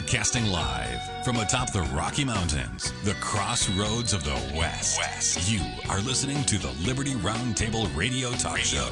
Broadcasting live from atop the Rocky Mountains, the crossroads of the West. You are listening to the Liberty Roundtable Radio Talk Show.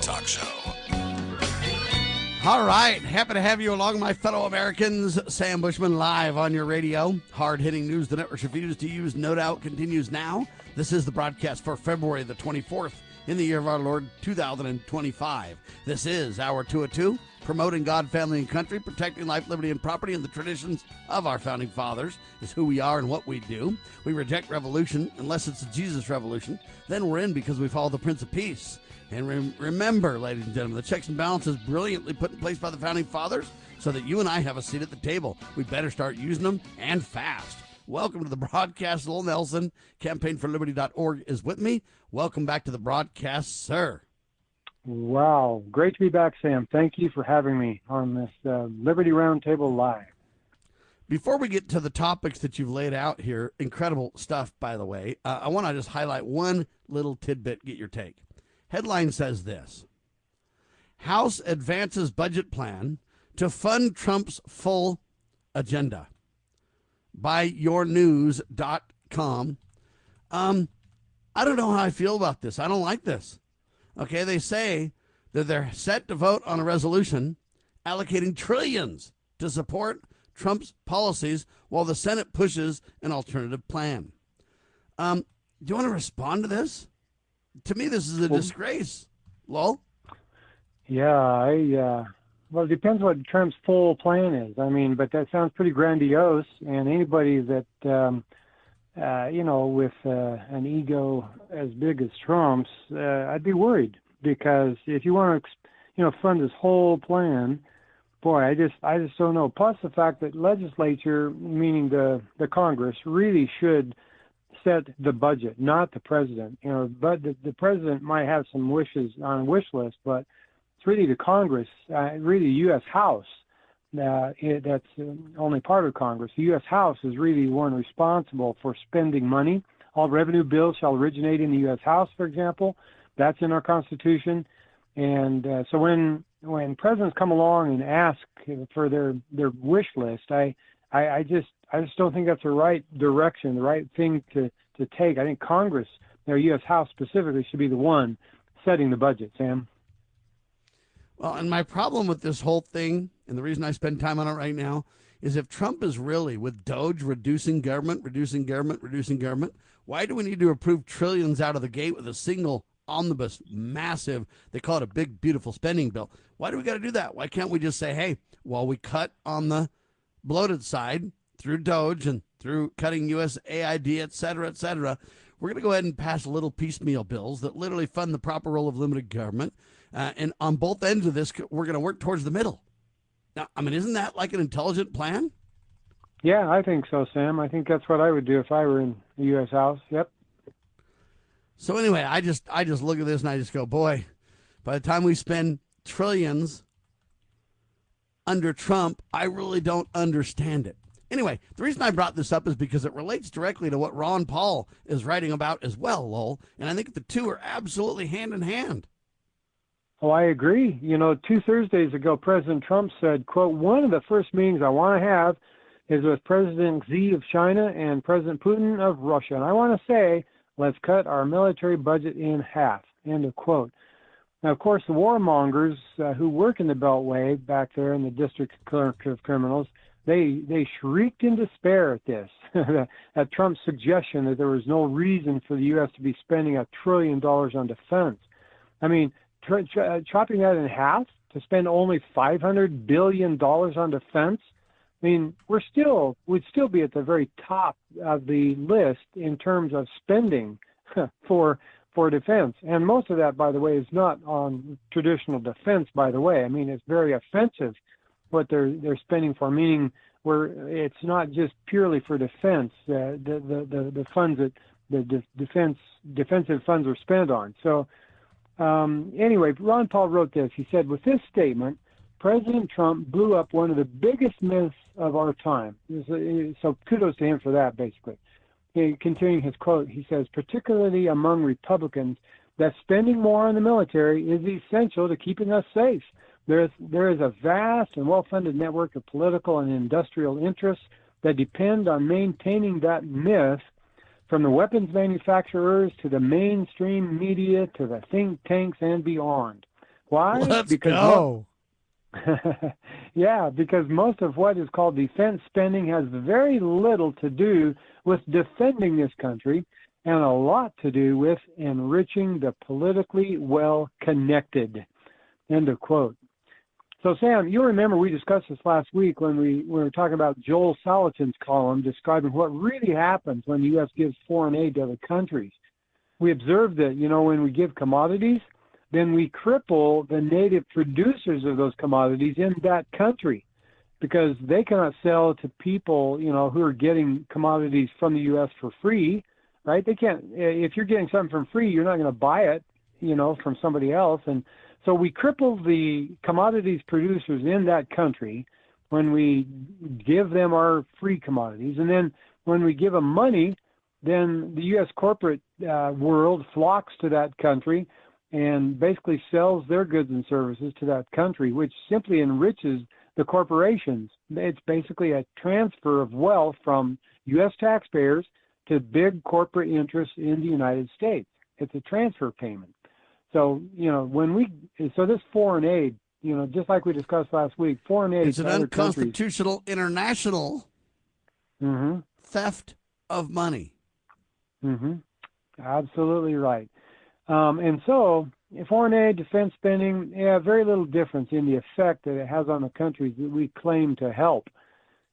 All right. Happy to have you along, my fellow Americans. Sam Bushman live on your radio. Hard-hitting news the network refuses to use, no doubt, continues now. This is the broadcast for February the 24th in the year of our Lord 2025. This is Hour 202, promoting God, family, and country, protecting life, liberty, and property, and the traditions of our founding fathers is who we are and what we do. We reject revolution unless it's a Jesus revolution. Then we're in because we follow the Prince of Peace. And remember, ladies and gentlemen, the checks and balances brilliantly put in place by the founding fathers so that you and I have a seat at the table. We better start using them, and fast. Welcome to the broadcast. Lowell Nelson, campaignforliberty.org is with me. Welcome back to the broadcast, sir. Wow. Great to be back, Sam. Thank you for having me on this Liberty Roundtable Live. Before we get to the topics that you've laid out here, incredible stuff, by the way, I want to just highlight one little tidbit, get your take. Headline says this: House advances budget plan to fund Trump's full agenda. By yournews.com. I don't know how I feel about this. I don't like this. Okay, they say that they're set to vote on a resolution allocating trillions to support Trump's policies while the Senate pushes an alternative plan. Do you want to respond to this? To me, this is a disgrace. Lowell? Yeah, well, it depends what Trump's full plan is. I mean, but that sounds pretty grandiose, and anybody that, with an ego as big as Trump's, I'd be worried, because if you want to, fund this whole plan, boy, I just don't know. Plus the fact that legislature, meaning the Congress, really should set the budget, not the president. But the president might have some wishes on a wish list, but it's really the Congress, really the U.S. House. That's only part of Congress. The U.S. House is really one responsible for spending money. All revenue bills shall originate in the U.S. House, for example. That's in our Constitution. And so when presidents come along and ask for their wish list, I just don't think that's the right direction, the right thing to take. I think Congress, or U.S. House specifically, should be the one setting the budget, Sam. Well, and my problem with this whole thing, and the reason I spend time on it right now, is if Trump is really, with DOGE, reducing government, why do we need to approve trillions out of the gate with a single omnibus, massive, they call it a big, beautiful spending bill? Why do we got to do that? Why can't we just say, hey, while we cut on the bloated side through DOGE and through cutting USAID, et cetera, we're going to go ahead and pass little piecemeal bills that literally fund the proper role of limited government. And on both ends of this, we're going to work towards the middle. Now, I mean, isn't that like an intelligent plan? Yeah, I think so, Sam. I think that's what I would do if I were in the U.S. House. Yep. So anyway, I just look at this and I just go, boy, by the time we spend trillions under Trump, I really don't understand it. Anyway, the reason I brought this up is because it relates directly to what Ron Paul is writing about as well, Lowell. And I think the two are absolutely hand in hand. Oh, I agree. 2 Thursdays ago, President Trump said, quote, one of the first meetings I want to have is with President Xi of China and President Putin of Russia. And I want to say, let's cut our military budget in half, end of quote. Now, of course, the warmongers who work in the Beltway back there in the District Clerk of Criminals, they shrieked in despair at this, at Trump's suggestion that there was no reason for the U.S. to be spending $1 trillion on defense. I mean, chopping that in half to spend only $500 billion on defense, I mean, we'd still be at the very top of the list in terms of spending for defense. And most of that, by the way, is not on traditional defense, by the way. I mean, it's very offensive what they're spending for, meaning it's not just purely for defense, the funds that the defensive funds are spent on. So anyway, Ron Paul wrote this. He said, with this statement, President Trump blew up one of the biggest myths of our time. So kudos to him for that, basically. Continuing his quote, he says, particularly among Republicans, that spending more on the military is essential to keeping us safe. There is a vast and well-funded network of political and industrial interests that depend on maintaining that myth, from the weapons manufacturers to the mainstream media to the think tanks and beyond. Why? Let's go. Yeah, because most of what is called defense spending has very little to do with defending this country and a lot to do with enriching the politically well-connected. End of quote. So, Sam, you remember we discussed this last week when we were talking about Joel Salatin's column describing what really happens when the U.S. gives foreign aid to other countries. We observed that, when we give commodities, then we cripple the native producers of those commodities in that country because they cannot sell to people, who are getting commodities from the U.S. for free, right? They can't. If you're getting something from free, you're not going to buy it, from somebody else. And so we cripple the commodities producers in that country when we give them our free commodities. And then when we give them money, then the U.S. corporate world flocks to that country and basically sells their goods and services to that country, which simply enriches the corporations. It's basically a transfer of wealth from U.S. taxpayers to big corporate interests in the United States. It's a transfer payment. So, so this foreign aid, just like we discussed last week, foreign aid. It's an unconstitutional international theft of money. Absolutely right. And so foreign aid, defense spending, very little difference in the effect that it has on the countries that we claim to help.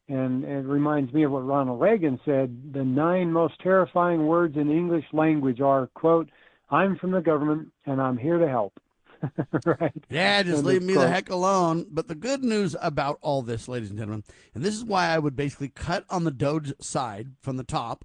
And it reminds me of what Ronald Reagan said, the 9 most terrifying words in the English language are, quote, "I'm from the government and I'm here to help." Right? Yeah, just leave me the heck alone. But the good news about all this, ladies and gentlemen, and this is why I would basically cut on the Doge side from the top,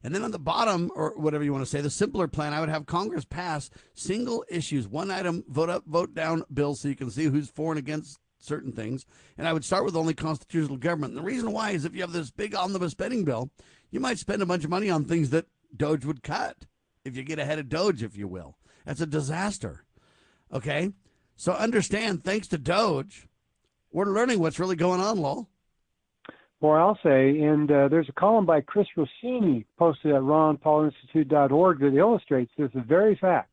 and then on the bottom, or whatever you want to say, the simpler plan, I would have Congress pass single issues, one item, vote up, vote down bills so you can see who's for and against certain things. And I would start with only constitutional government. And the reason why is if you have this big omnibus spending bill, you might spend a bunch of money on things that Doge would cut. If you get ahead of Doge, if you will. That's a disaster. Okay? So understand, thanks to Doge, we're learning what's really going on, Lowell. Well, I'll say, and there's a column by Chris Rossini posted at ronpaulinstitute.org that illustrates this very fact.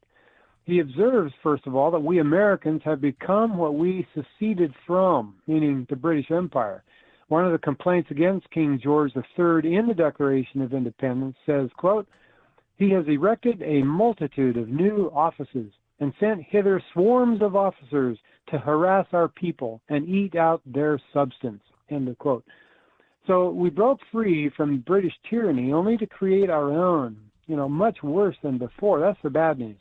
He observes, first of all, that we Americans have become what we seceded from, meaning the British Empire. One of the complaints against King George III in the Declaration of Independence says, quote, "He has erected a multitude of new offices and sent hither swarms of officers to harass our people and eat out their substance," end of quote. So we broke free from British tyranny only to create our own, much worse than before. That's the bad news.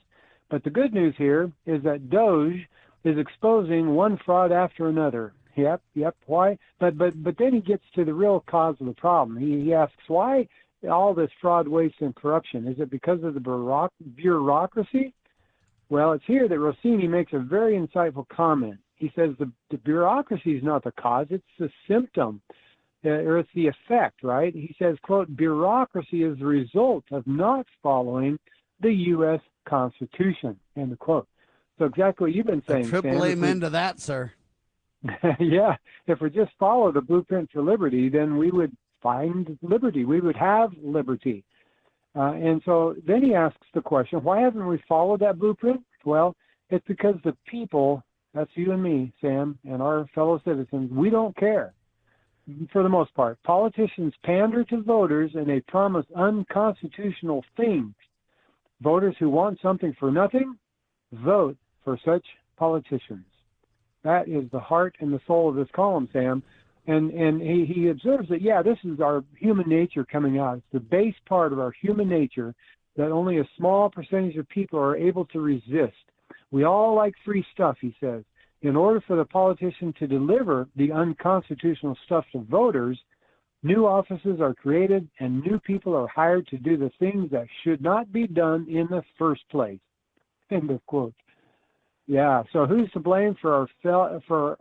But the good news here is that Doge is exposing one fraud after another. Yep. Why? But then he gets to the real cause of the problem. He asks, why all this fraud, waste, and corruption? Is it because of the bureaucracy? Well, it's here that Rossini makes a very insightful comment. He says the bureaucracy is not the cause, it's the symptom, or it's the effect, right? He says, quote, "Bureaucracy is the result of not following the U.S. Constitution," end of quote. So exactly what you've been saying, A triple amen to that, sir. Yeah, if we just follow the blueprint for liberty, then we would find liberty. We would have liberty. And so then he asks the question, why haven't we followed that blueprint? Well, it's because the people, that's you and me, Sam, and our fellow citizens, we don't care. For the most part, politicians pander to voters and they promise unconstitutional things. Voters who want something for nothing, vote for such politicians. That is the heart and the soul of this column, Sam. And he observes that, this is our human nature coming out. It's the base part of our human nature that only a small percentage of people are able to resist. We all like free stuff, he says. In order for the politician to deliver the unconstitutional stuff to voters, new offices are created and new people are hired to do the things that should not be done in the first place. End of quote. Yeah, so who's to blame for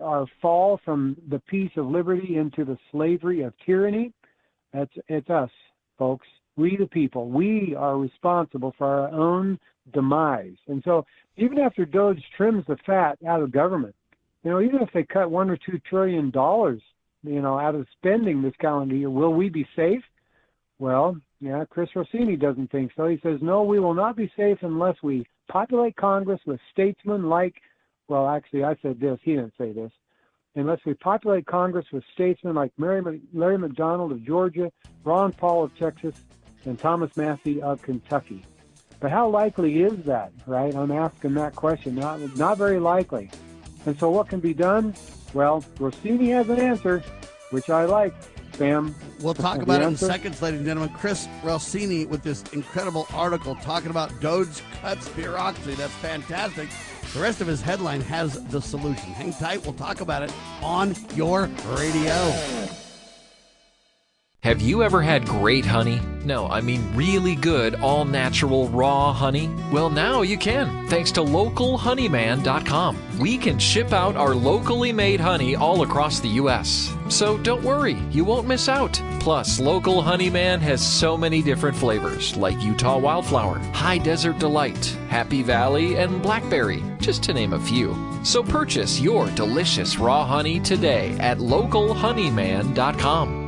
our fall from the peace of liberty into the slavery of tyranny? It's us, folks. We the people. We are responsible for our own demise. And so even after Doge trims the fat out of government, even if they cut $1 or $2 trillion, out of spending this calendar year. Will we be safe? Well, yeah, Chris Rossini doesn't think so. He says, no, we will not be safe unless we populate Congress with statesmen like, well, actually, I said this. He didn't say this. Unless we populate Congress with statesmen like Larry McDonald of Georgia, Ron Paul of Texas, and Thomas Massey of Kentucky. But how likely is that, right? I'm asking that question. Not very likely. And so what can be done? Well, Rossini has an answer, which I like. Sam? We'll talk about it in seconds, ladies and gentlemen. Chris Rossini with this incredible article talking about Doge cuts bureaucracy. That's fantastic. The rest of his headline has the solution. Hang tight. We'll talk about it on your radio. Have you ever had great honey? No, I mean really good, all-natural, raw honey? Well, now you can, thanks to localhoneyman.com. We can ship out our locally made honey all across the U.S. So don't worry, you won't miss out. Plus, Local Honeyman has so many different flavors, like Utah Wildflower, High Desert Delight, Happy Valley, and Blackberry, just to name a few. So purchase your delicious raw honey today at localhoneyman.com.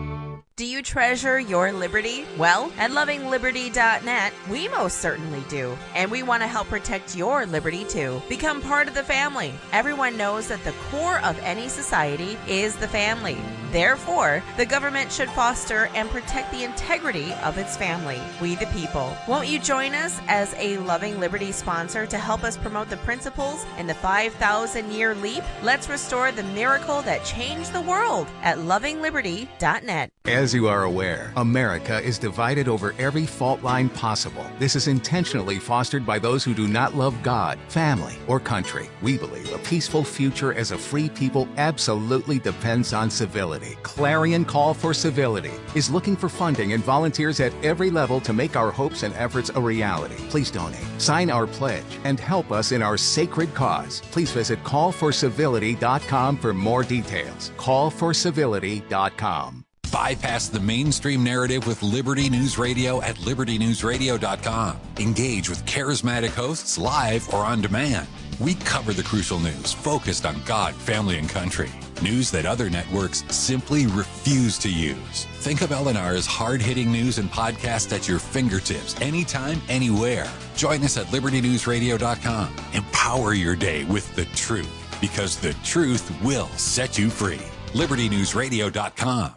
Do you treasure your liberty? Well, at lovingliberty.net, we most certainly do. And we want to help protect your liberty too. Become part of the family. Everyone knows that the core of any society is the family. Therefore, the government should foster and protect the integrity of its family, we the people. Won't you join us as a Loving Liberty sponsor to help us promote the principles in the 5,000-year leap? Let's restore the miracle that changed the world at lovingliberty.net. As you are aware, America is divided over every fault line possible. This is intentionally fostered by those who do not love God, family, or country. We believe a peaceful future as a free people absolutely depends on civility. Clarion Call for Civility is looking for funding and volunteers at every level to make our hopes and efforts a reality. Please donate, sign our pledge, and help us in our sacred cause. Please visit callforcivility.com for more details. Callforcivility.com. Bypass the mainstream narrative with Liberty News Radio at libertynewsradio.com. Engage with charismatic hosts live or on demand. We cover the crucial news focused on God, family, and country. News that other networks simply refuse to use. Think of LNR's hard-hitting news and podcast at your fingertips, anytime, anywhere. Join us at libertynewsradio.com. Empower your day with the truth, because the truth will set you free. libertynewsradio.com.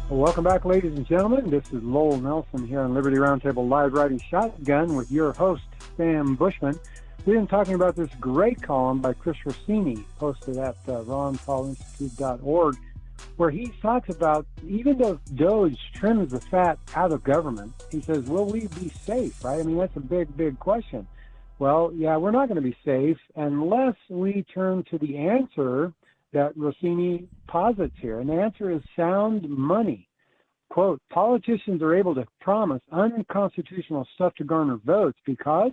Welcome back, ladies and gentlemen. This is Lowell Nelson here on Liberty Roundtable Live Riding Shotgun with your host, Sam Bushman. We've been talking about this great column by Chris Rossini, posted at ronpaulinstitute.org, where he talks about, even though Doge trims the fat out of government, he says, will we be safe, right? I mean, that's a big, big question. Well, yeah, we're not going to be safe unless we turn to the answer that Rossini posits here. And the answer is sound money. Quote, politicians are able to promise unconstitutional stuff to garner votes because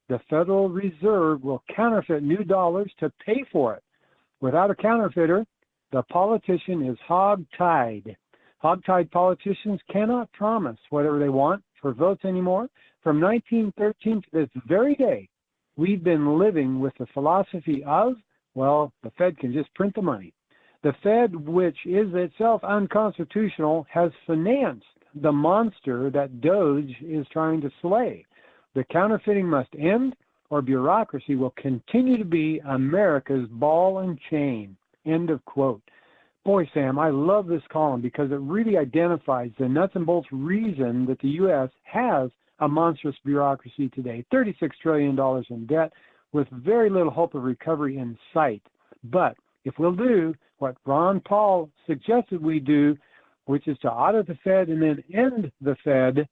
the Federal Reserve will counterfeit new dollars to pay for it. Without a counterfeiter, the politician is hog-tied. Hog-tied politicians cannot promise whatever they want for votes anymore. From 1913 to this very day, we've been living with the philosophy of, well, the Fed can just print the money. The Fed, which is itself unconstitutional, has financed the monster that Doge is trying to slay. The counterfeiting must end, or bureaucracy will continue to be America's ball and chain. End of quote. Boy, Sam, I love this column because it really identifies the nuts and bolts reason that the U.S. has a monstrous bureaucracy today. $36 trillion in debt with very little hope of recovery in sight. But if we'll do what Ron Paul suggested we do, which is to audit the Fed and then end the Fed,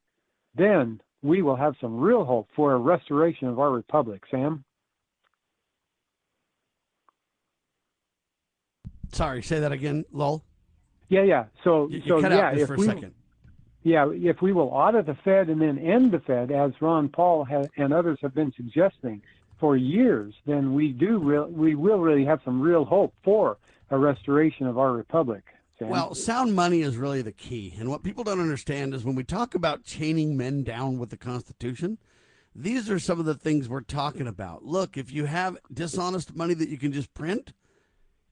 then we will have some real hope for a restoration of our republic. Sam? Sorry, say that again, Lowell. Yeah. So you cut out just for a second. Yeah, if we will audit the Fed and then end the Fed, as Ron Paul and others have been suggesting for years, then we will really have some real hope for a restoration of our republic. Sam? Well, sound money is really the key. And what people don't understand is when we talk about chaining men down with the Constitution, These are some of the things we're talking about. Look, if you have dishonest money that you can just print,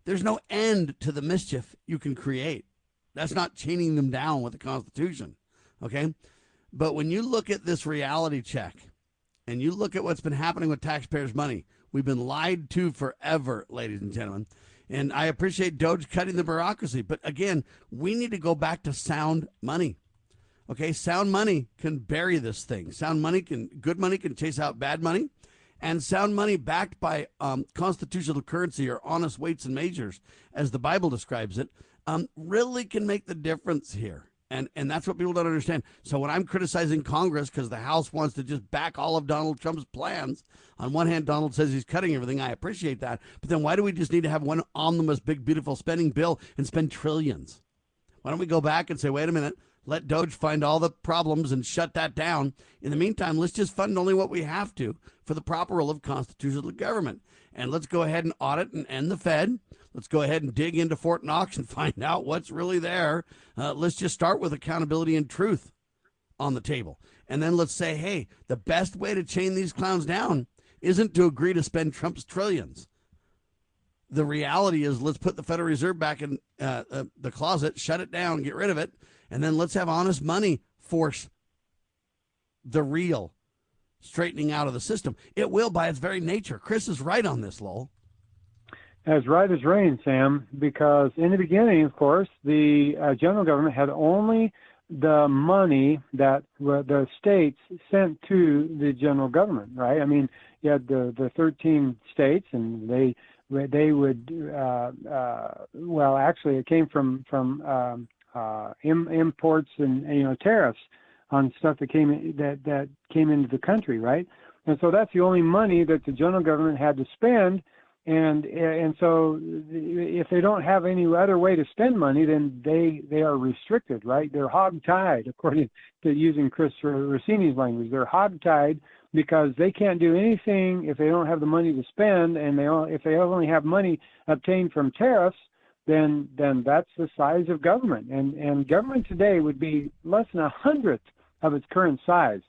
there's no end to the mischief you can create. That's not chaining them down with the Constitution, okay? But when you look at this reality check and you look at what's been happening with taxpayers' money, we've been lied to forever, ladies and gentlemen. And I appreciate Doge cutting the bureaucracy. But again, we need to go back to sound money. Okay, sound money can bury this thing. Good money can chase out bad money. And sound money backed by constitutional currency or honest weights and measures, as the Bible describes it, really can make the difference here. And that's what people don't understand. So when I'm criticizing Congress because the House wants to just back all of Donald Trump's plans, on one hand, Donald says he's cutting everything. I appreciate that. But then why do we just need to have one omnibus, big, beautiful spending bill and spend trillions? Why don't we go back and say, wait a minute, let Doge find all the problems and shut that down. In the meantime, let's just fund only what we have to for the proper role of constitutional government. And let's go ahead and audit and end the Fed. Let's go ahead and dig into Fort Knox and find out what's really there. Let's just start with accountability and truth on the table. And then let's say, hey, the best way to chain these clowns down isn't to agree to spend Trump's trillions. The reality is, let's put the Federal Reserve back in the closet, shut it down, get rid of it, and then let's have honest money force the real straightening out of the system. It will by its very nature. Chris is right on this, Lowell. As right as rain, Sam, because in the beginning, of course, the general government had only the money that the states sent to the general government, right? I mean, you had the 13 states, and they would, well, actually, it came from imports and tariffs on stuff that came into the country, right? And so that's the only money that the general government had to spend. And so if they don't have any other way to spend money, then they are restricted, right? They're hog-tied, according to using Chris Rossini's language. They're hog-tied because they can't do anything if they don't have the money to spend, and if they only have money obtained from tariffs, then that's the size of government. And government today would be less than 1/100th of its current size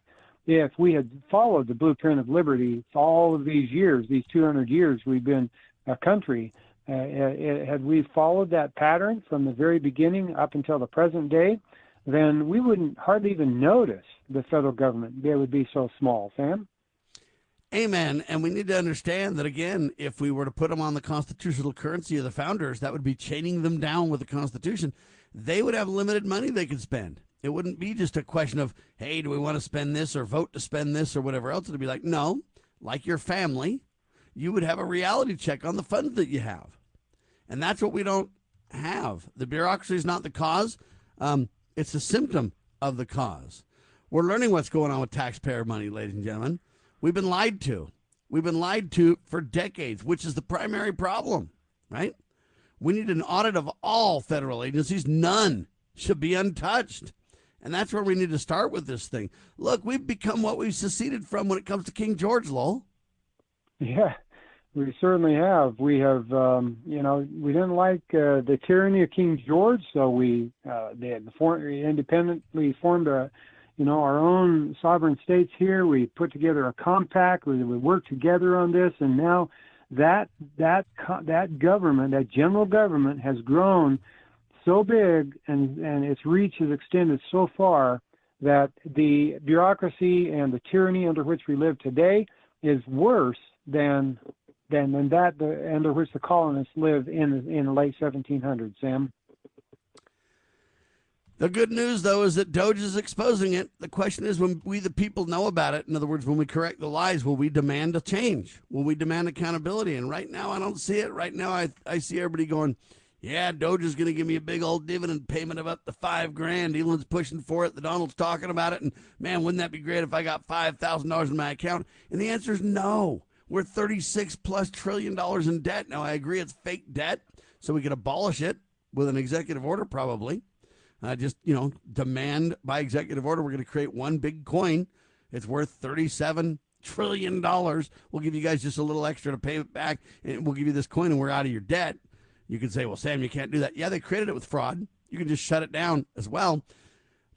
if we had followed the blueprint of liberty for all of these years, these 200 years we've been a country. Had we followed that pattern from the very beginning up until the present day, then we wouldn't hardly even notice the federal government. They would be so small, Sam. Amen. And we need to understand that, again, if we were to put them on the constitutional currency of the founders, that would be chaining them down with the Constitution. They would have limited money they could spend. It wouldn't be just a question of, hey, do we want to spend this or vote to spend this or whatever else? It'd be like, no, like your family, you would have a reality check on the funds that you have. And that's what we don't have. The bureaucracy is not the cause. It's a symptom of the cause. We're learning what's going on with taxpayer money, ladies and gentlemen. We've been lied to. We've been lied to for decades, which is the primary problem, right? We need an audit of all federal agencies. None should be untouched. And that's where we need to start with this thing. Look, we've become what we've seceded from when it comes to King George, Lowell. Yeah, we certainly have. We have, we didn't like the tyranny of King George, so we independently formed our own sovereign states here. We put together a compact. We worked together on this, and now that government, that general government, has grown so big, and its reach has extended so far that the bureaucracy and the tyranny under which we live today is worse than that under which the colonists lived in the late 1700s, Sam. The good news, though, is that Doge is exposing it. The question is, when we, the people, know about it, in other words, when we correct the lies, will we demand a change? Will we demand accountability? And right now, I don't see it. Right now, I see everybody going, yeah, Doge is going to give me a big old dividend payment of up to $5,000. Elon's pushing for it. The Donald's talking about it. And, man, wouldn't that be great if I got $5,000 in my account? And the answer is no. We're $36+ trillion in debt. Now, I agree it's fake debt, so we could abolish it with an executive order probably. Demand by executive order, we're going to create one big coin. It's worth $37 trillion. We'll give you guys just a little extra to pay it back, and we'll give you this coin, and we're out of your debt. You can say, well, Sam, you can't do that. Yeah, they created it with fraud. You can just shut it down as well.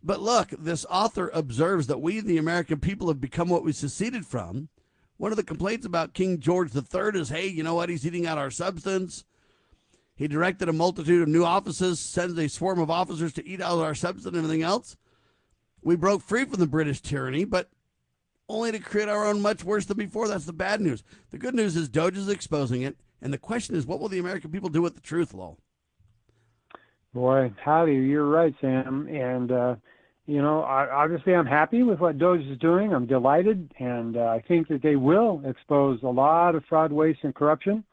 But look, this author observes that we, the American people, have become what we seceded from. One of the complaints about King George III is, hey, you know what? He's eating out our substance. He directed a multitude of new offices, sends a swarm of officers to eat out our substance and everything else. We broke free from the British tyranny, but only to create our own much worse than before. That's the bad news. The good news is Doge is exposing it. And the question is, what will the American people do with the truth, Lowell? Boy, howdy, you're right, Sam. And, obviously I'm happy with what Doge is doing. I'm delighted, and I think that they will expose a lot of fraud, waste, and corruption.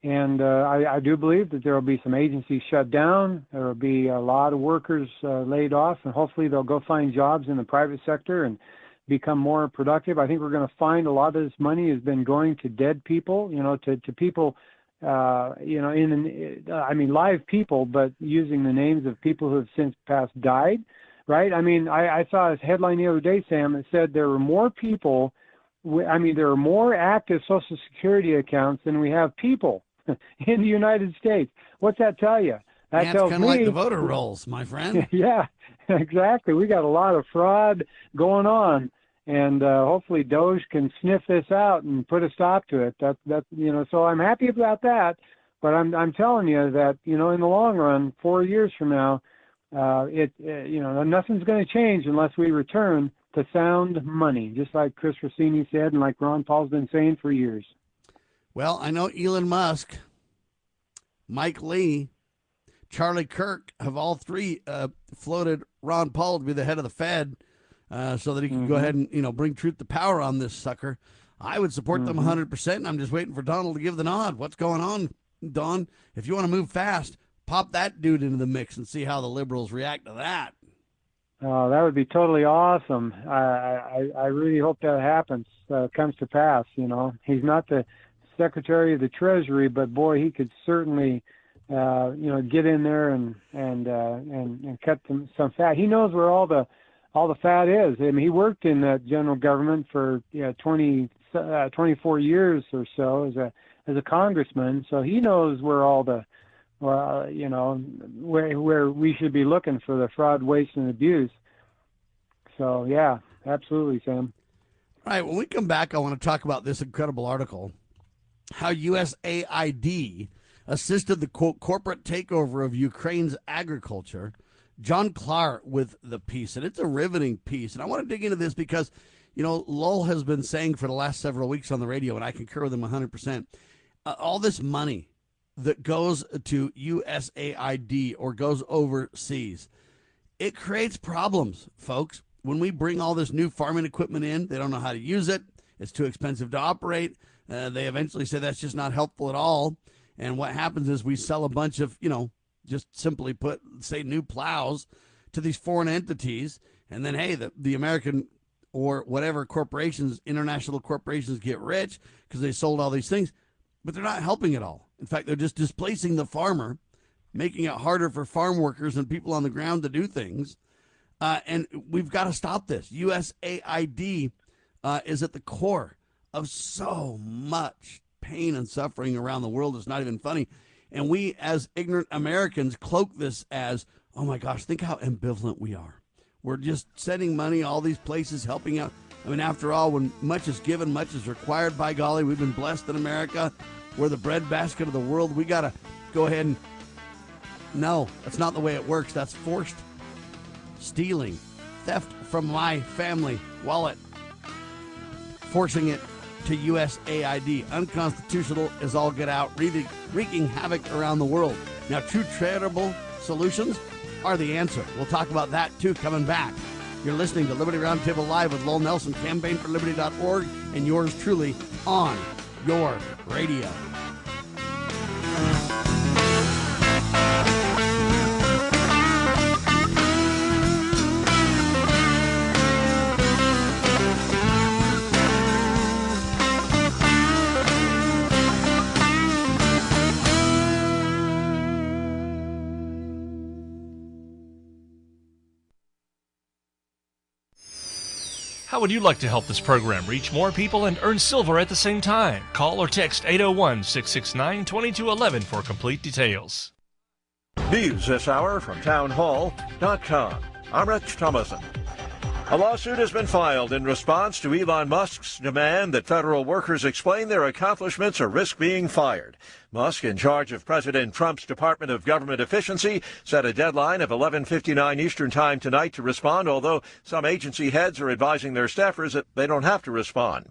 And I do believe that there will be some agencies shut down. There will be a lot of workers laid off, and hopefully they'll go find jobs in the private sector and become more productive. I think we're going to find a lot of this money has been going to dead people, to people, live people, but using the names of people who have since passed died, right? I mean, I saw a headline the other day, Sam, that said there were more people, there are more active Social Security accounts than we have people in the United States. What's that tell you? That it's tells kind me, of like the voter rolls, my friend. Yeah, exactly. We got a lot of fraud going on, and hopefully Doge can sniff this out and put a stop to it. So I'm happy about that. But I'm telling you that in the long run, 4 years from now, nothing's going to change unless we return to sound money, just like Chris Rossini said, and like Ron Paul's been saying for years. Well, I know Elon Musk, Mike Lee, Charlie Kirk have all three floated Ron Paul to be the head of the Fed so that he can go ahead and, bring truth to power on this sucker. I would support them 100%, and I'm just waiting for Donald to give the nod. What's going on, Don? If you want to move fast, pop that dude into the mix and see how the liberals react to that. Oh, that would be totally awesome. I really hope that happens, comes to pass. He's not the Secretary of the Treasury, but boy, he could certainly get in there and cut some fat. He knows where all the fat is. I mean, he worked in the general government for 24 years or so as a congressman, so he knows where all the where we should be looking for the fraud, waste, and abuse. So yeah, absolutely, Sam. All right, when we come back, I want to talk about this incredible article, how USAID assisted the, quote, corporate takeover of Ukraine's agriculture. John Clark with the piece, and it's a riveting piece. And I want to dig into this because, Lowell has been saying for the last several weeks on the radio, and I concur with him 100%, all this money that goes to USAID or goes overseas, it creates problems, folks. When we bring all this new farming equipment in, they don't know how to use it. It's too expensive to operate. They eventually say that's just not helpful at all. And what happens is we sell a bunch of, just simply put, say, new plows to these foreign entities. And then, hey, the American or whatever corporations, international corporations get rich because they sold all these things. But they're not helping at all. In fact, they're just displacing the farmer, making it harder for farm workers and people on the ground to do things. And we've got to stop this. USAID is at the core of so much pain and suffering around the world. It's not even funny. And we, as ignorant Americans, cloak this as, oh my gosh, think how ambivalent we are. We're just sending money all these places, helping out. I mean, after all, when much is given, much is required. By golly, we've been blessed in America. We're the breadbasket of the world. We got to go ahead and, no, that's not the way it works. That's forced stealing, theft from my family wallet, forcing it to USAID. Unconstitutional as all get out, wreaking havoc around the world. Now, true charitable solutions are the answer. We'll talk about that, too, coming back. You're listening to Liberty Roundtable Live with Lowell Nelson, campaignforliberty.org, and yours truly on your radio. How would you like to help this program reach more people and earn silver at the same time? Call or text 801-669-2211 for complete details. News this hour from townhall.com. I'm Rich Thomason. A lawsuit has been filed in response to Elon Musk's demand that federal workers explain their accomplishments or risk being fired. Musk, in charge of President Trump's Department of Government Efficiency, set a deadline of 11:59 Eastern Time tonight to respond, although some agency heads are advising their staffers that they don't have to respond.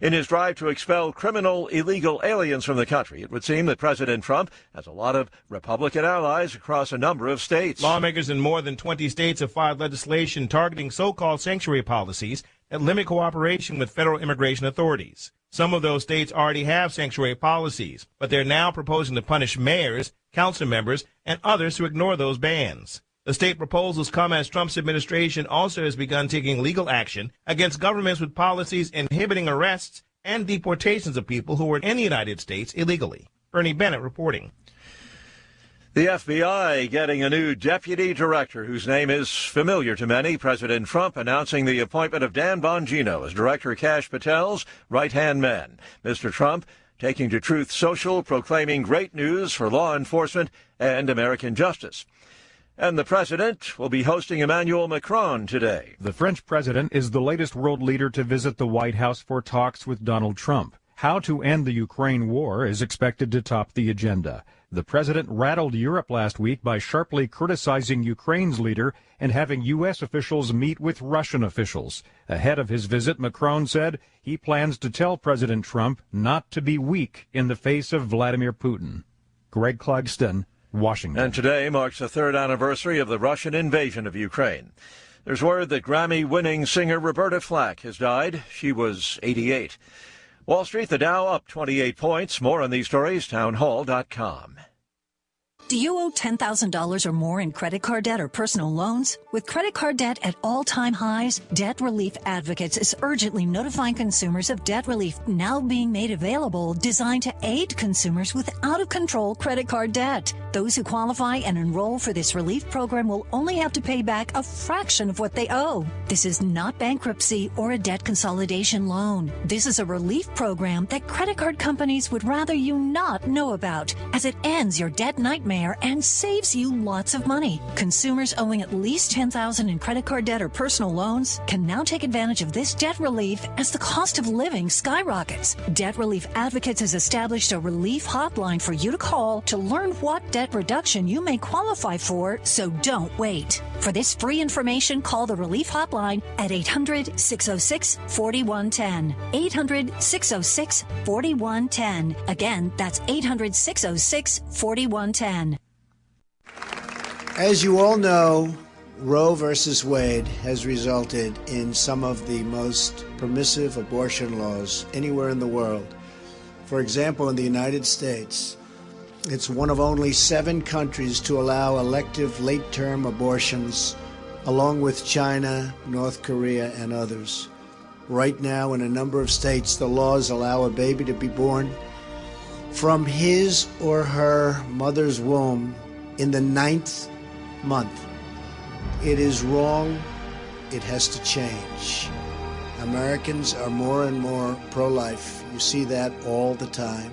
In his drive to expel criminal illegal aliens from the country, it would seem that President Trump has a lot of Republican allies across a number of states. Lawmakers in more than 20 states have filed legislation targeting so-called sanctuary policies that limit cooperation with federal immigration authorities. Some of those states already have sanctuary policies, but they're now proposing to punish mayors, council members, and others who ignore those bans. The state proposals come as Trump's administration also has begun taking legal action against governments with policies inhibiting arrests and deportations of people who were in the United States illegally. Bernie Bennett reporting. The FBI getting a new deputy director whose name is familiar to many. President Trump announcing the appointment of Dan Bongino as Director Kash Patel's right-hand man. Mr. Trump taking to Truth Social, proclaiming great news for law enforcement and American justice. And the president will be hosting Emmanuel Macron today. The French president is the latest world leader to visit the White House for talks with Donald Trump. How to end the Ukraine war is expected to top the agenda. The president rattled Europe last week by sharply criticizing Ukraine's leader and having U.S. officials meet with Russian officials. Ahead of his visit, Macron said he plans to tell President Trump not to be weak in the face of Vladimir Putin. Greg Clugston, Washington. And today marks the third anniversary of the Russian invasion of Ukraine. There's word that Grammy-winning singer Roberta Flack has died. She was 88. Wall Street, the Dow up 28 points. More on these stories, townhall.com. Do you owe $10,000 or more in credit card debt or personal loans? With credit card debt at all-time highs, Debt Relief Advocates is urgently notifying consumers of debt relief now being made available, designed to aid consumers with out-of-control credit card debt. Those who qualify and enroll for this relief program will only have to pay back a fraction of what they owe. This is not bankruptcy or a debt consolidation loan. This is a relief program that credit card companies would rather you not know about, as it ends your debt nightmare and saves you lots of money. Consumers owing at least $10,000 in credit card debt or personal loans can now take advantage of this debt relief as the cost of living skyrockets. Debt Relief Advocates has established a relief hotline for you to call to learn what debt reduction you may qualify for, so don't wait. For this free information, call the Relief Hotline at 800-606-4110. 800-606-4110. Again, that's 800-606-4110. As you all know, Roe versus Wade has resulted in some of the most permissive abortion laws anywhere in the world. For example, in the United States, it's one of only 7 countries to allow elective late-term abortions, along with China, North Korea, and others. Right now, in a number of states, the laws allow a baby to be born from his or her mother's womb in the 9th month. It is wrong. It has to change. Americans are more and more pro-life. You see that all the time.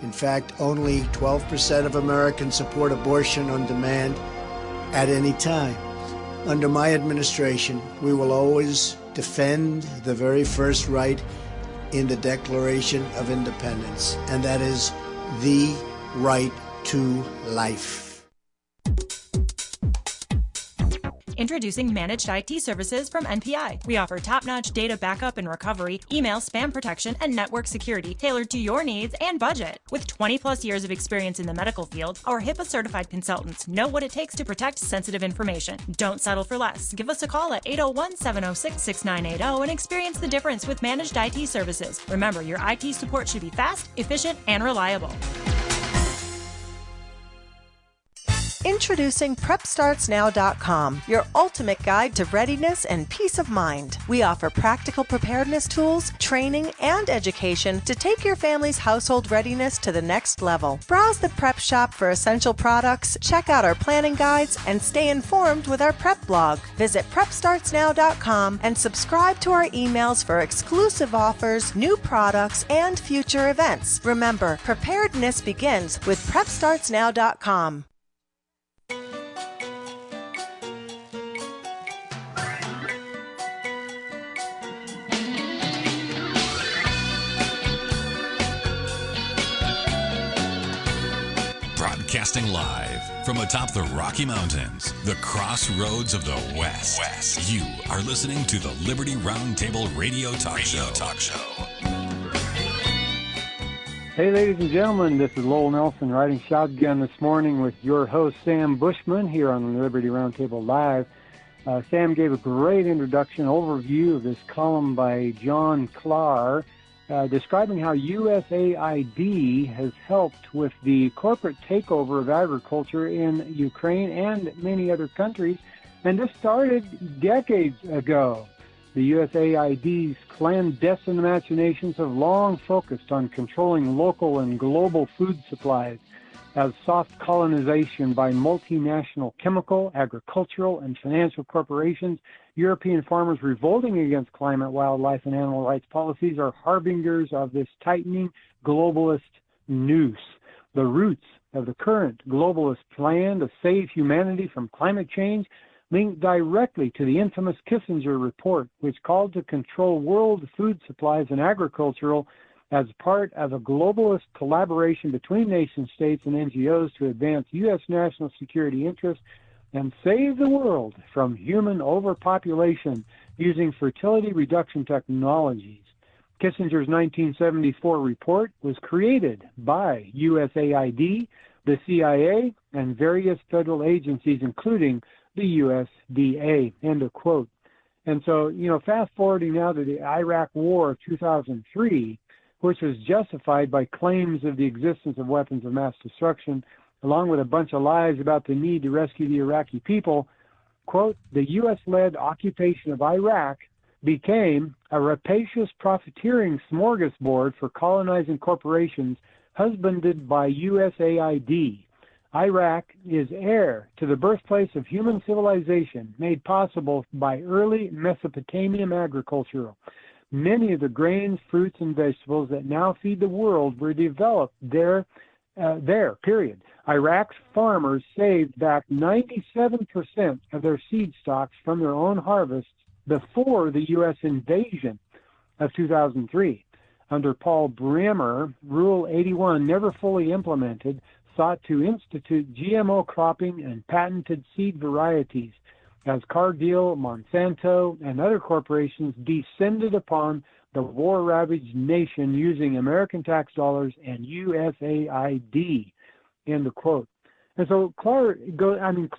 In fact, only 12% of Americans support abortion on demand at any time. Under my administration, we will always defend the very first right in the Declaration of Independence, and that is the right to life. Introducing Managed IT Services from NPI. We offer top-notch data backup and recovery, email spam protection, and network security tailored to your needs and budget. With 20-plus years of experience in the medical field, our HIPAA-certified consultants know what it takes to protect sensitive information. Don't settle for less. Give us a call at 801-706-6980 and experience the difference with Managed IT Services. Remember, your IT support should be fast, efficient, and reliable. Introducing PrepStartsNow.com, your ultimate guide to readiness and peace of mind. We offer practical preparedness tools, training, and education to take your family's household readiness to the next level. Browse the prep shop for essential products, check out our planning guides, and stay informed with our prep blog. Visit PrepStartsNow.com and subscribe to our emails for exclusive offers, new products, and future events. Remember, preparedness begins with PrepStartsNow.com. Broadcasting live from atop the Rocky Mountains, the crossroads of the West. You are listening to the Liberty Roundtable Radio Talk Show. Hey, ladies and gentlemen, this is Lowell Nelson riding shotgun this morning with your host, Sam Bushman, here on the Liberty Roundtable Live. Sam gave a great introduction, overview of this column by John Clark, describing how USAID has helped with the corporate takeover of agriculture in Ukraine and many other countries. And this started decades ago. The USAID's clandestine machinations have long focused on controlling local and global food supplies as soft colonization by multinational chemical, agricultural, and financial corporations. European farmers revolting against climate, wildlife, and animal rights policies are harbingers of this tightening globalist noose. The roots of the current globalist plan to save humanity from climate change linked directly to the infamous Kissinger report, which called to control world food supplies and agricultural as part of a globalist collaboration between nation states and NGOs to advance U.S. national security interests and save the world from human overpopulation using fertility reduction technologies. Kissinger's 1974 report was created by USAID, the CIA, and various federal agencies, including the USDA, end of quote. And so, fast forwarding now to the Iraq War of 2003, which was justified by claims of the existence of weapons of mass destruction, along with a bunch of lies about the need to rescue the Iraqi people, quote, the U.S.-led occupation of Iraq became a rapacious profiteering smorgasbord for colonizing corporations husbanded by USAID. Iraq is heir to the birthplace of human civilization made possible by early Mesopotamian agriculture. Many of the grains, fruits, and vegetables that now feed the world were developed there, period. Iraq's farmers saved back 97% of their seed stocks from their own harvests before the U.S. invasion of 2003. Under Paul Bremer, Rule 81, never fully implemented, sought to institute GMO cropping and patented seed varieties as Cargill, Monsanto, and other corporations descended upon the war-ravaged nation using American tax dollars and USAID, end of quote. And so Clark goes,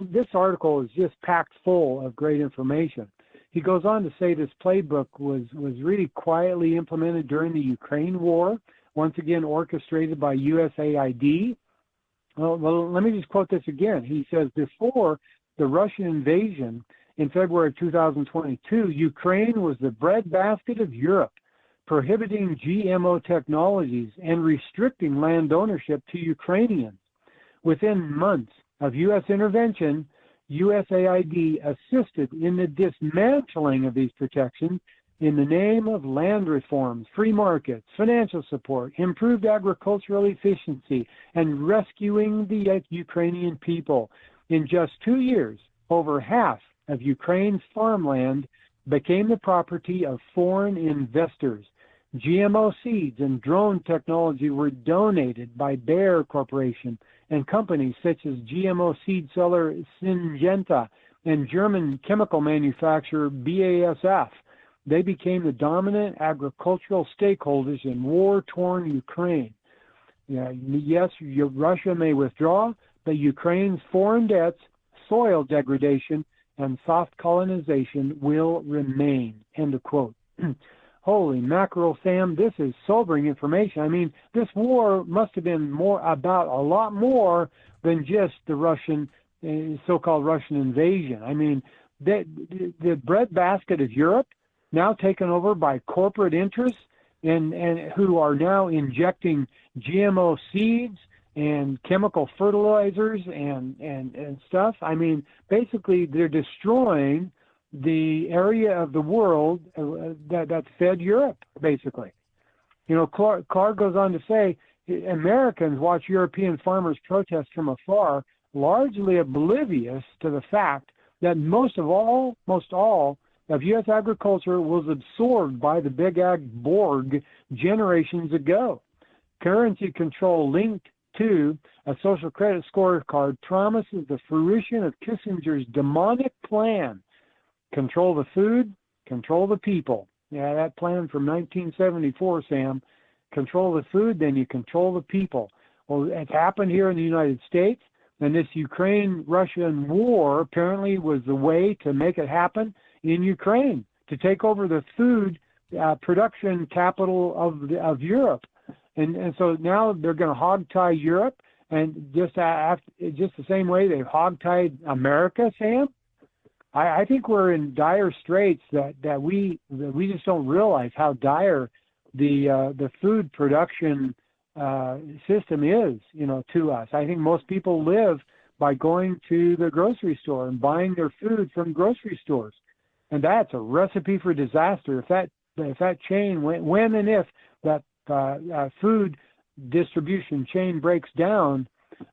this article is just packed full of great information. He goes on to say this playbook was really quietly implemented during the Ukraine war, once again orchestrated by USAID. Well, let me just quote this again. He says, before the Russian invasion in February of 2022, Ukraine was the breadbasket of Europe, prohibiting GMO technologies and restricting land ownership to Ukrainians. Within months of U.S. intervention, USAID assisted in the dismantling of these protections in the name of land reforms, free markets, financial support, improved agricultural efficiency, and rescuing the Ukrainian people. In just 2 years, over half of Ukraine's farmland became the property of foreign investors. GMO seeds and drone technology were donated by Bayer Corporation and companies such as GMO seed seller Syngenta and German chemical manufacturer BASF. They became the dominant agricultural stakeholders in war-torn Ukraine. Yes, Russia may withdraw, but Ukraine's foreign debts, soil degradation, and soft colonization will remain, end of quote. Holy mackerel, Sam, this is sobering information. This war must have been about a lot more than just the so-called Russian invasion. The breadbasket of Europe, now taken over by corporate interests and who are now injecting GMO seeds and chemical fertilizers and stuff. Basically, they're destroying the area of the world that fed Europe, basically. Clark goes on to say, Americans watch European farmers protest from afar, largely oblivious to the fact that most all of U.S. agriculture was absorbed by the Big Ag Borg generations ago. Currency control linked 2, a social credit scorecard promises the fruition of Kissinger's demonic plan. Control the food, control the people. Yeah, that plan from 1974, Sam. Control the food, then you control the people. Well, it's happened here in the United States, and this Ukraine-Russian war apparently was the way to make it happen in Ukraine, to take over the food production capital of Europe. And so now they're going to hogtie Europe, and just the same way they've hogtied America, Sam. I think we're in dire straits that we just don't realize how dire the food production system is, to us. I think most people live by going to the grocery store and buying their food from grocery stores, and that's a recipe for disaster. If that chain, when and if that food distribution chain breaks down,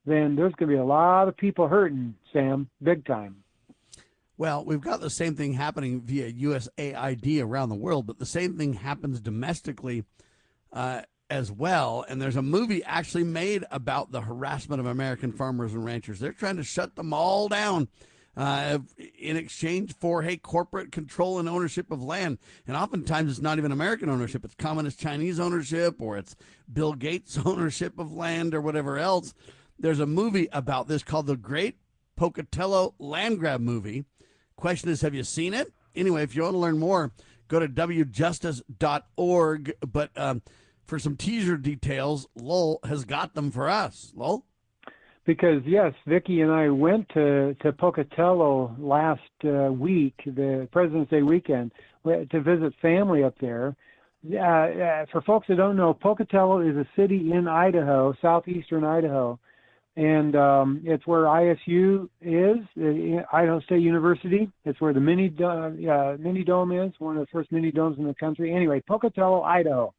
then there's going to be a lot of people hurting, Sam, big time. Well, we've got the same thing happening via USAID around the world, but the same thing happens domestically as well. And there's a movie actually made about the harassment of American farmers and ranchers. They're trying to shut them all down in exchange for, corporate control and ownership of land. And oftentimes it's not even American ownership. It's communist Chinese ownership, or it's Bill Gates ownership of land, or whatever else. There's a movie about this called The Great Pocatello Land Grab Movie. Question is, have you seen it? Anyway, if you want to learn more, go to wjustice.org. But for some teaser details, Lowell has got them for us. Lowell? Because, yes, Vicki and I went to Pocatello last week, the President's Day weekend, to visit family up there. For folks that don't know, Pocatello is a city in Idaho, southeastern Idaho. And it's where ISU is, Idaho State University. It's where the mini dome is, one of the first mini domes in the country. Anyway, Pocatello, Idaho.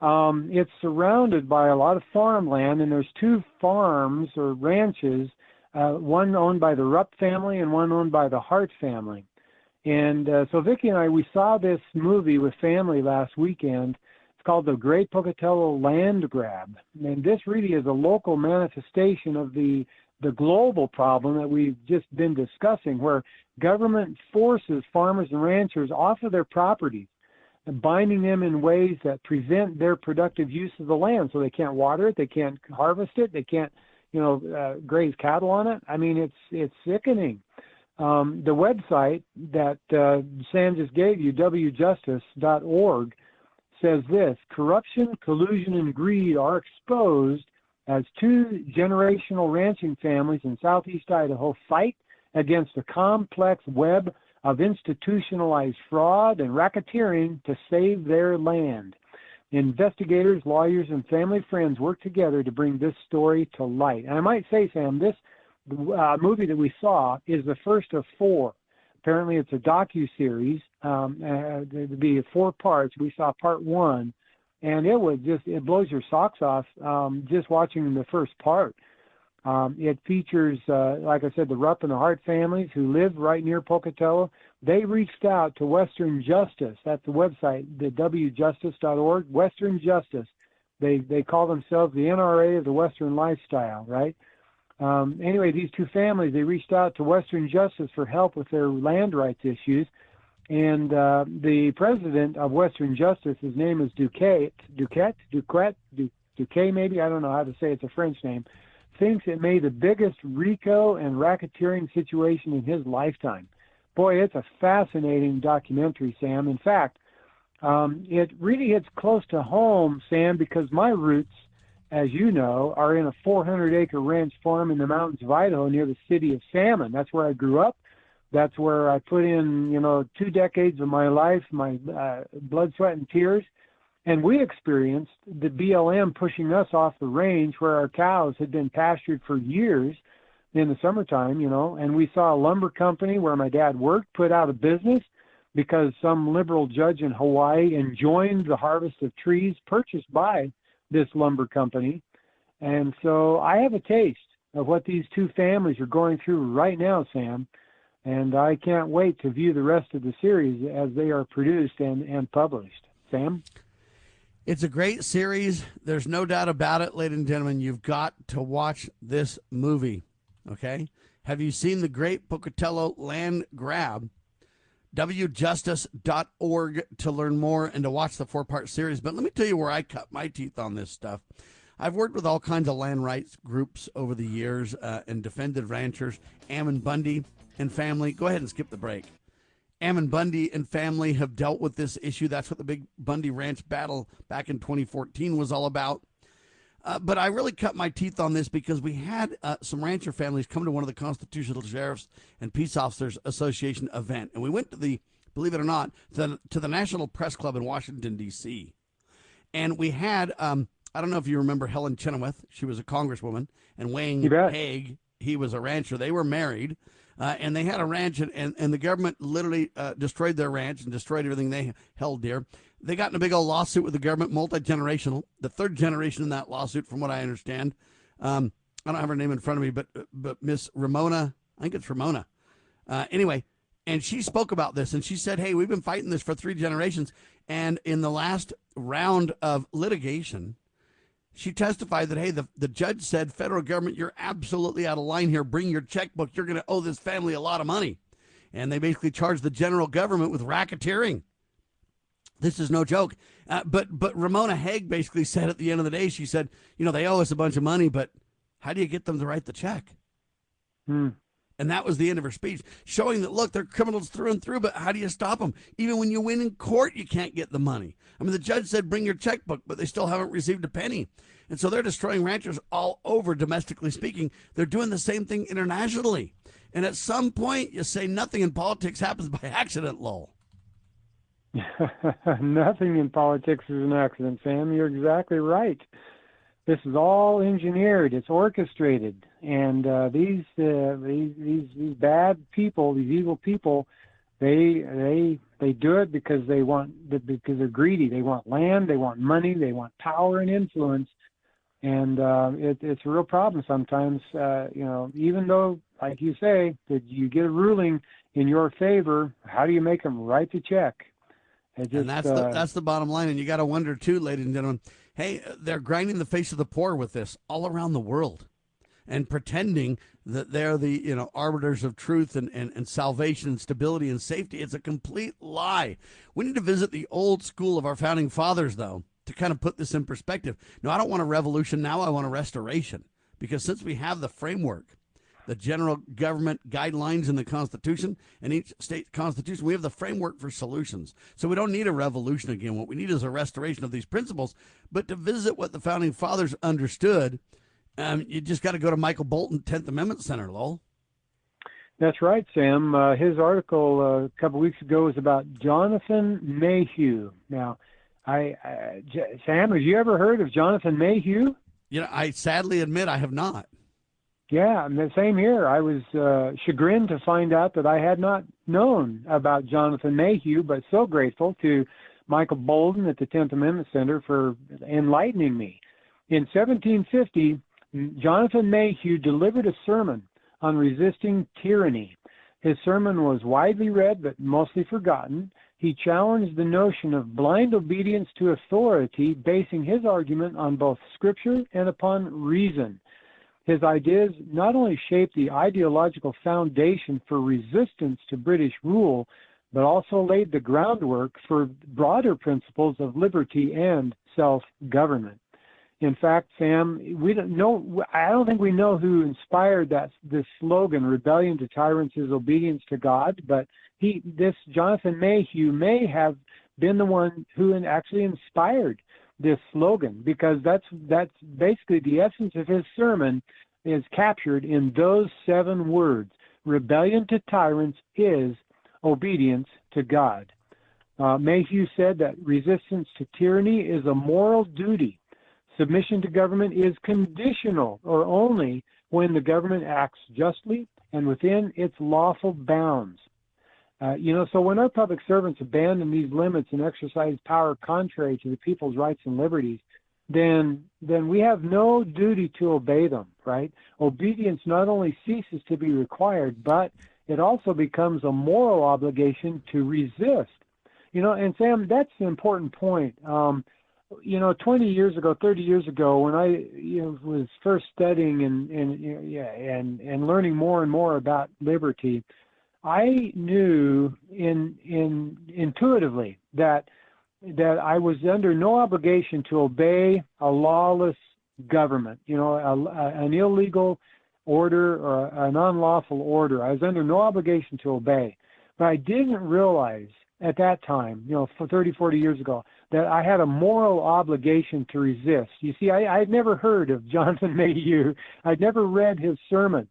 It's surrounded by a lot of farmland, and there's 2 farms or ranches, one owned by the Rupp family and one owned by the Hart family. And so Vicki and I, we saw this movie with family last weekend. Called The Great Pocatello Land Grab. And this really is a local manifestation of the global problem that we've just been discussing, where government forces farmers and ranchers off of their properties and binding them in ways that prevent their productive use of the land. So they can't water it, they can't harvest it, they can't, graze cattle on it. I mean, it's sickening. The website that Sam just gave you, wjustice.org, says this: corruption, collusion, and greed are exposed as 2 generational ranching families in southeast Idaho fight against a complex web of institutionalized fraud and racketeering to save their land. Investigators, lawyers, and family friends work together to bring this story to light. And I might say, Sam, this movie that we saw is the first of 4. Apparently, it's a docu-series. There'd be 4 parts. We saw part 1, and it blows your socks off just watching the first part. It features, like I said, the Rupp and the Hart families who live right near Pocatello. They reached out to Western Justice. That's the website, the wjustice.org. Western Justice. They call themselves the NRA of the Western lifestyle, right? Anyway, these 2 families, they reached out to Western Justice for help with their land rights issues. And the president of Western Justice, his name is Duquette maybe, I don't know how to say it. It's a French name, thinks it made the biggest RICO and racketeering situation in his lifetime. Boy, it's a fascinating documentary, Sam. In fact, it really hits close to home, Sam, because my roots, as you know, are in a 400-acre ranch farm in the mountains of Idaho near the city of Salmon. That's where I grew up. That's where I put in, 2 decades of my life, my blood, sweat, and tears. And we experienced the BLM pushing us off the range where our cows had been pastured for years in the summertime, and we saw a lumber company where my dad worked put out of business because some liberal judge in Hawaii enjoined the harvest of trees purchased by this lumber company. And so I have a taste of what these 2 families are going through right now, Sam, and I can't wait to view the rest of the series as they are produced and published. Sam? It's a great series. There's no doubt about it, ladies and gentlemen. You've got to watch this movie, okay? Have you seen the great Pocatello land grab? wjustice.org to learn more and to watch the 4-part series. But let me tell you where I cut my teeth on this stuff. I've worked with all kinds of land rights groups over the years and defended ranchers. Ammon Bundy and family. Go ahead and skip the break. Ammon Bundy and family have dealt with this issue. That's what the big Bundy Ranch battle back in 2014 was all about. But I really cut my teeth on this because we had some rancher families come to one of the Constitutional Sheriffs and Peace Officers Association event. And we went to the, believe it or not, to the National Press Club in Washington, D.C. And we had, I don't know if you remember Helen Chenoweth. She was a congresswoman. And Wayne Haig, he was a rancher. They were married. And they had a ranch, and the government literally destroyed their ranch and destroyed everything they held dear. They got in a big old lawsuit with the government, multi-generational. The third generation in that lawsuit, from what I understand. I don't have her name in front of me, but Miss Ramona, I think it's Ramona. Anyway, and she spoke about this, and she said, hey, we've been fighting this for 3 generations. And in the last round of litigation, she testified that, hey, the judge said, federal government, you're absolutely out of line here. Bring your checkbook. You're going to owe this family a lot of money. And they basically charged the general government with racketeering. This is no joke. But Ramona Haig basically said at the end of the day, she said, they owe us a bunch of money, but how do you get them to write the check? And that was the end of her speech, showing that, look, they're criminals through and through, but how do you stop them? Even when you win in court, you can't get the money. I mean, the judge said, bring your checkbook, but they still haven't received a penny. And so they're destroying ranchers all over, domestically speaking. They're doing the same thing internationally. And at some point, you say nothing in politics happens by accident, Lowell. Nothing in politics is an accident, Sam. You're exactly right. This is all engineered. It's orchestrated, and these bad people, these evil people, they do it because because they're greedy. They want land, they want money, they want power and influence, and it's a real problem sometimes. Even though, like you say, that you get a ruling in your favor, how do you make them write the check? And that's the bottom line. And you got to wonder, too, ladies and gentlemen, hey, they're grinding the face of the poor with this all around the world and pretending that they're the arbiters of truth and salvation and stability and safety. It's a complete lie. We need to visit the old school of our founding fathers, though, to kind of put this in perspective. No, I don't want a revolution now. I want a restoration, because since we have the framework, the general government guidelines in the Constitution and each state constitution, we have the framework for solutions. So we don't need a revolution again. What we need is a restoration of these principles. But to visit what the founding fathers understood, you just got to go to Michael Bolton, 10th Amendment Center, Lowell. That's right, Sam. His article a couple weeks ago was about Jonathan Mayhew. Now, Sam, have you ever heard of Jonathan Mayhew? I sadly admit I have not. Yeah, same here. I was chagrined to find out that I had not known about Jonathan Mayhew, but so grateful to Michael Bolden at the 10th Amendment Center for enlightening me. In 1750, Jonathan Mayhew delivered a sermon on resisting tyranny. His sermon was widely read but mostly forgotten. He challenged the notion of blind obedience to authority, basing his argument on both Scripture and upon reason. His ideas not only shaped the ideological foundation for resistance to British rule, but also laid the groundwork for broader principles of liberty and self-government. In fact, Sam, I don't think we know who inspired this slogan, "Rebellion to tyrants is obedience to God," but this Jonathan Mayhew may have been the one who actually inspired this slogan, because that's basically the essence of his sermon is captured in those 7 words. Rebellion to tyrants is obedience to God. Mayhew said that resistance to tyranny is a moral duty. Submission to government is conditional, or only when the government acts justly and within its lawful bounds. So when our public servants abandon these limits and exercise power contrary to the people's rights and liberties, then we have no duty to obey them, right? Obedience not only ceases to be required, but it also becomes a moral obligation to resist. And Sam, that's the important point. 20 years ago, 30 years ago, when I was first studying and learning more and more about liberty, I knew intuitively that I was under no obligation to obey a lawless government, an illegal order or an unlawful order. I was under no obligation to obey. But I didn't realize at that time, for 30, 40 years ago, that I had a moral obligation to resist. You see, I'd never heard of Jonathan Mayhew. I'd never read his sermon.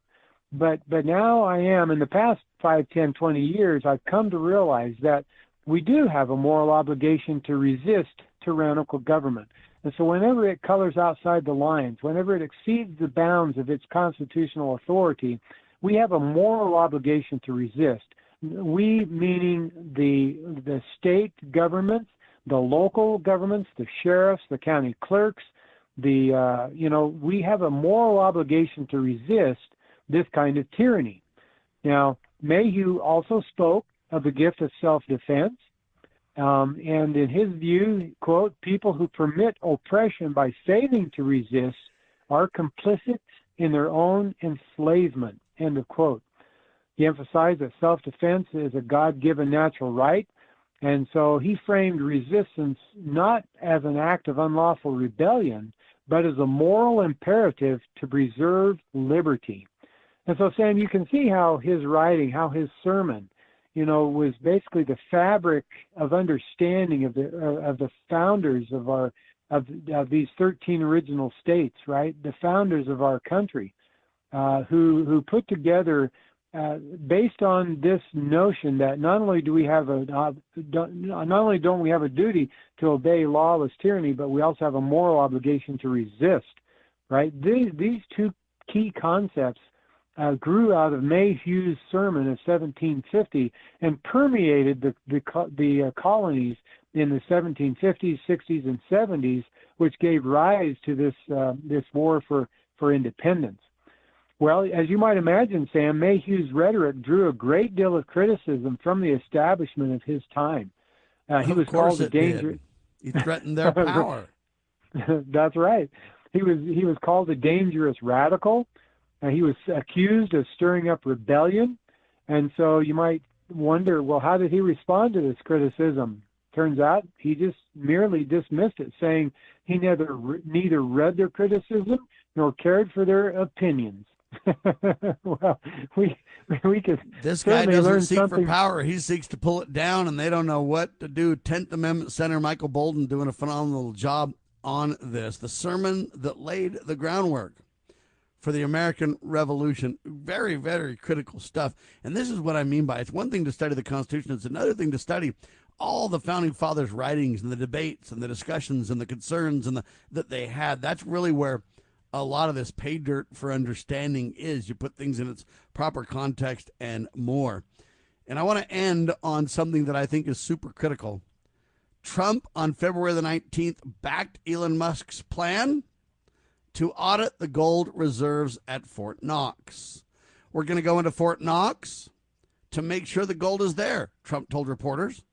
But now I am. In the past 5, 10, 20 years, I've come to realize that we do have a moral obligation to resist tyrannical government. And so whenever it colors outside the lines, whenever it exceeds the bounds of its constitutional authority, we have a moral obligation to resist. We, meaning the state governments, the local governments, the sheriffs, the county clerks, we have a moral obligation to resist this kind of tyranny. Now, Mayhew also spoke of the gift of self-defense, and in his view, quote, people who permit oppression by failing to resist are complicit in their own enslavement, end of quote. He emphasized that self-defense is a God-given natural right, and so he framed resistance not as an act of unlawful rebellion, but as a moral imperative to preserve liberty. And so, Sam, you can see how his writing, how his sermon, was basically the fabric of understanding of the founders of these 13 original states, right? The founders of our country, who put together, based on this notion that not only don't we have a duty to obey lawless tyranny, but we also have a moral obligation to resist, right? These two key concepts grew out of Mayhew's sermon of 1750 and permeated the colonies in the 1750s, 60s, and 70s, which gave rise to this war for independence. Well, as you might imagine, Sam, Mayhew's rhetoric drew a great deal of criticism from the establishment of his time. He was called a dangerous. He threatened their power. That's right. He was called a dangerous radical. He was accused of stirring up rebellion, and so you might wonder, well, how did he respond to this criticism? Turns out he just merely dismissed it, saying he neither read their criticism nor cared for their opinions. Well, we could. This guy doesn't seek for power; he seeks to pull it down, and they don't know what to do. 10th Amendment Senator Michael Bolden doing a phenomenal job on this. The sermon that laid the groundwork for the American Revolution. Very, very critical stuff. And this is what I mean by it's one thing to study the Constitution. It's another thing to study all the Founding Fathers' writings and the debates and the discussions and the concerns and that they had. That's really where a lot of this pay dirt for understanding is. You put things in its proper context and more. And I want to end on something that I think is super critical. Trump on February the 19th backed Elon Musk's plan to audit the gold reserves at Fort Knox. We're going to go into Fort Knox to make sure the gold is there, Trump told reporters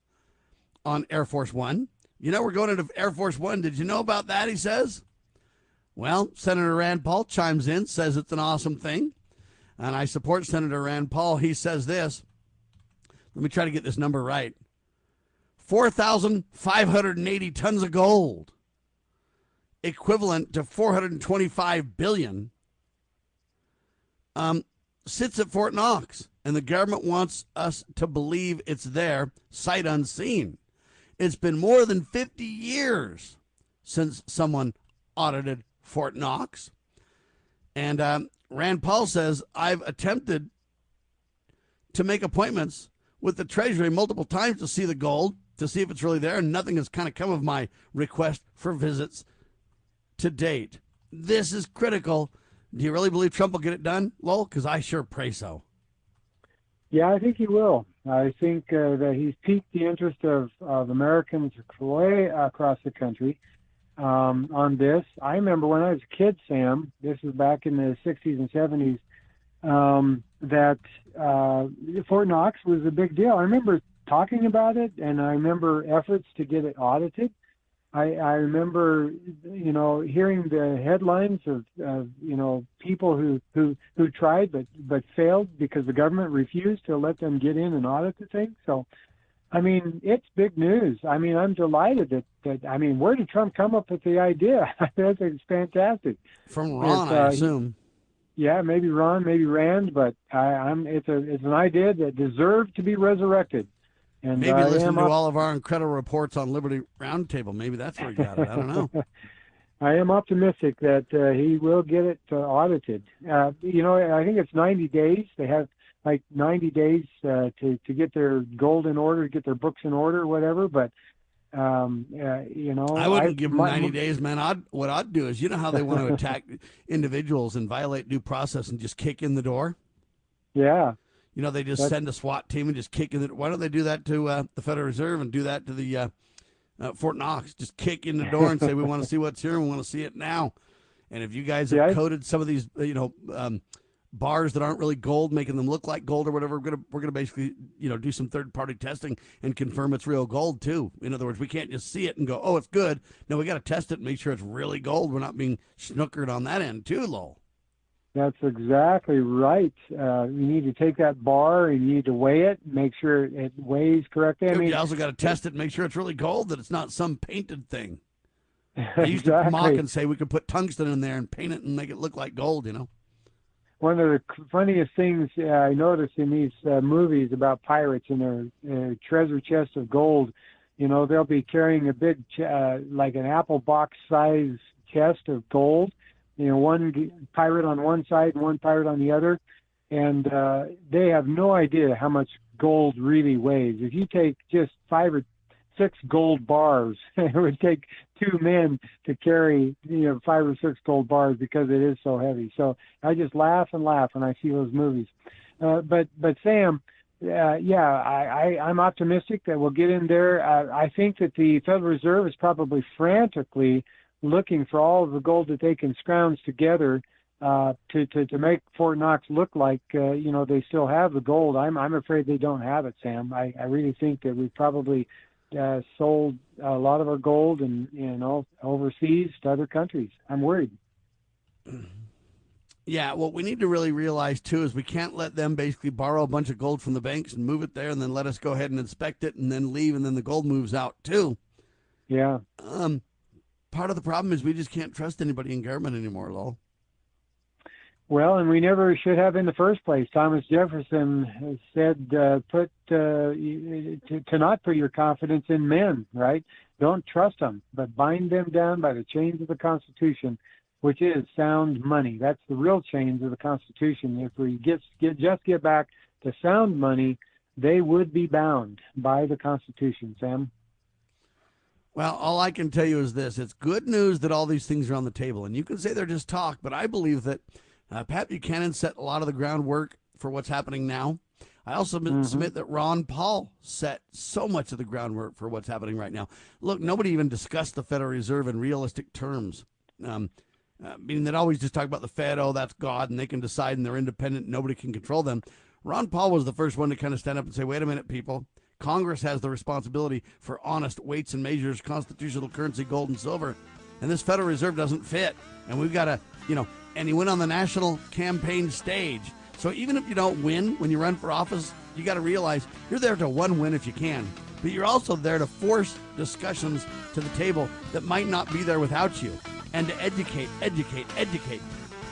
on Air Force One. We're going into Air Force One. Did you know about that, he says? Well, Senator Rand Paul chimes in, says it's an awesome thing. And I support Senator Rand Paul. He says this. Let me try to get this number right. 4,580 tons of gold, equivalent to $425 billion, sits at Fort Knox, and the government wants us to believe it's there, sight unseen. It's been more than 50 years since someone audited Fort Knox. And Rand Paul says, I've attempted to make appointments with the Treasury multiple times to see the gold, to see if it's really there, and nothing has kind of come of my request for visits to date. This is critical. Do you really believe Trump will get it done, Lowell? Because I sure pray so. Yeah, I think he will. I think that he's piqued the interest of Americans way across the country on this. I remember when I was a kid, Sam, this was back in the 60s and 70s, that Fort Knox was a big deal. I remember talking about it, and I remember efforts to get it audited. I remember, hearing the headlines of people who tried but failed because the government refused to let them get in and audit the thing. So, I mean, it's big news. I mean, I'm delighted that where did Trump come up with the idea? That's fantastic. From Ron, I assume. Yeah, maybe Ron, maybe Rand, but it's an idea that deserved to be resurrected. And maybe listen to all of our incredible reports on Liberty Roundtable. Maybe that's where he got it. I don't know. I am optimistic that he will get it audited. I think it's 90 days. They have like 90 days to get their gold in order, get their books in order, whatever. But I wouldn't give them 90 days, man. What I'd do is, how they want to attack individuals and violate due process and just kick in the door? Yeah. They just send a SWAT team and just kick in the door. Why don't they do that to the Federal Reserve and do that to the Fort Knox? Just kick in the door and say, we want to see what's here and we want to see it now. And if you guys have coated some of these, bars that aren't really gold, making them look like gold or whatever, we're gonna basically, do some third-party testing and confirm it's real gold too. In other words, we can't just see it and go, oh, it's good. No, we got to test it and make sure it's really gold. We're not being snookered on that end too, Lowell. That's exactly right. You need to take that bar and you need to weigh it, make sure it weighs correctly. You also got to test it and make sure it's really gold, that it's not some painted thing. I used to mock and say we could put tungsten in there and paint it and make it look like gold, One of the funniest things I noticed in these movies about pirates and their treasure chest of gold, they'll be carrying a big, like an apple box size chest of gold. One pirate on one side and one pirate on the other, and they have no idea how much gold really weighs. If you take just 5 or 6 gold bars, it would take 2 men to carry 5 or 6 gold bars because it is so heavy. So I just laugh and laugh when I see those movies. But Sam, I'm optimistic that we'll get in there. I think that the Federal Reserve is probably frantically looking for all of the gold that they can scrounge together to make Fort Knox look like they still have the gold. I'm afraid they don't have it, Sam. I really think that we probably sold a lot of our gold and overseas to other countries. I'm worried. Yeah, what we need to really realize too is we can't let them basically borrow a bunch of gold from the banks and move it there and then let us go ahead and inspect it and then leave and then the gold moves out too. Yeah. Part of the problem is we just can't trust anybody in government anymore, Lowell. Well, and we never should have in the first place. Thomas Jefferson said, to not put your confidence in men, right? Don't trust them, but bind them down by the chains of the Constitution, which is sound money. That's the real chains of the Constitution. If we get back to sound money, they would be bound by the Constitution, Sam. Well, all I can tell you is this. It's good news that all these things are on the table. And you can say they're just talk, but I believe that Pat Buchanan set a lot of the groundwork for what's happening now. I also submit that Ron Paul set so much of the groundwork for what's happening right now. Look, nobody even discussed the Federal Reserve in realistic terms. Meaning they'd always just talk about the Fed, oh, that's God, and they can decide and they're independent, nobody can control them. Ron Paul was the first one to kind of stand up and say, wait a minute, people. Congress has the responsibility for honest weights and measures, constitutional currency, gold and silver. And this Federal Reserve doesn't fit. And we've got to, and he went on the national campaign stage. So even if you don't win when you run for office, you got to realize you're there to win if you can. But you're also there to force discussions to the table that might not be there without you. And to educate.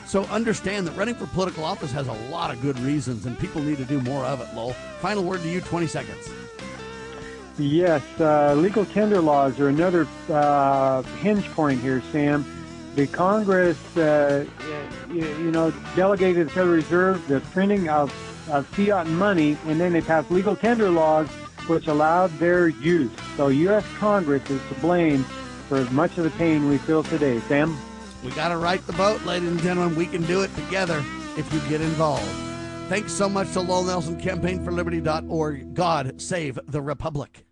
So understand that running for political office has a lot of good reasons, and people need to do more of it, Lowell. Final word to you, 20 seconds. Yes, legal tender laws are another hinge point here, Sam. The Congress, delegated to the Federal Reserve the printing of fiat money, and then they passed legal tender laws which allowed their use. So U.S. Congress is to blame for much of the pain we feel today. Sam? We got to right the boat, ladies and gentlemen. We can do it together if you get involved. Thanks so much to Lowell Nelson, campaignforliberty.org. God save the Republic.